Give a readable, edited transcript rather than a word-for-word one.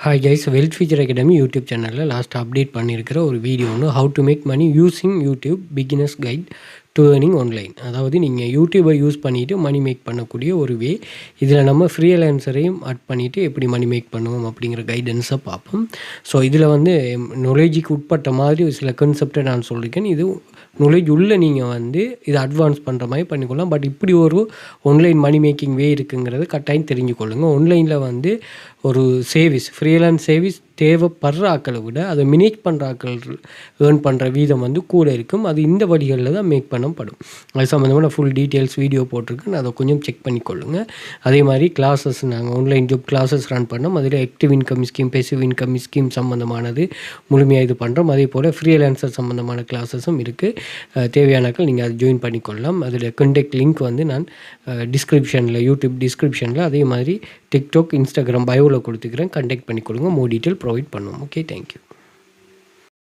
Hi guys, wealth future academy YouTube சேனலில் last update பண்ணியிருக்கிற ஒரு வீடியோ ஒன்று, how to make money using YouTube beginners guide to earning online. அதாவது நீங்கள் யூடியூபை use பண்ணிவிட்டு மணி மேக் பண்ணக்கூடிய ஒரு வே. இதில் நம்ம ஃப்ரீலான்சரையும் ஆட் பண்ணிவிட்டு எப்படி மணி மேக் பண்ணுவோம் அப்படிங்கிற கைடன்ஸை பார்ப்போம். ஸோ இதில் வந்து நாலேஜுக்கு உட்பட்ட மாதிரி ஒரு சில கான்செப்டை நான் சொல்லியிருக்கேன். இது நாலேஜ் உள்ள நீங்கள் வந்து இதை அட்வான்ஸ் பண்ணுற மாதிரி பண்ணிக்கொள்ளலாம். பட் இப்படி ஒரு ஆன்லைன் மணி மேக்கிங் வே இருக்குங்கிறது கட்டாயம் தெரிஞ்சுக்கொள்ளுங்கள். ஆன்லைனில் வந்து ஒரு ஃப்ரீலான்ஸ் சேவிஸ் தேவைப்படுற ஆக்களை விட அதை மினேஜ் பண்ணுற ஆக்கள் ஏர்ன் பண்ணுற வீதம் வந்து கூட இருக்கும். அது இந்த வழிகளில் தான் மேக் பண்ணப்படும். அது சம்மந்தமான ஃபுல் டீட்டெயில்ஸ் வீடியோ போட்டிருக்கேன், அதை கொஞ்சம் செக் பண்ணிக்கொள்ளுங்கள். அதே மாதிரி கிளாஸஸ் நாங்கள் ஆன்லைன் ஜாப் கிளாஸஸ் ரன் பண்ணோம். அதில் active income scheme, passive income scheme சம்மந்தமானது முழுமையாக இது பண்ணுறோம். அதே போல் ஃப்ரீலான்சர் சம்மந்தமான கிளாஸஸும் இருக்குது. தேவையானாக்கள் நீங்கள் அதை ஜாயின் பண்ணிக்கொள்ளலாம். அதில் கான்டாக்ட் லிங்க் வந்து நான் டிஸ்கிரிப்ஷனில், யூடியூப் டிஸ்கிரிப்ஷனில், அதே மாதிரி டிக்டாக், இன்ஸ்டாகிராம் பயோவில் கொடுத்துக்கிறேன். கான்டாக்ட் பண்ணிக்கொள்ளுங்க. மோர் டீட்டெயில் ப்ரொவைட் பண்ணுவோம். Okay, thank you.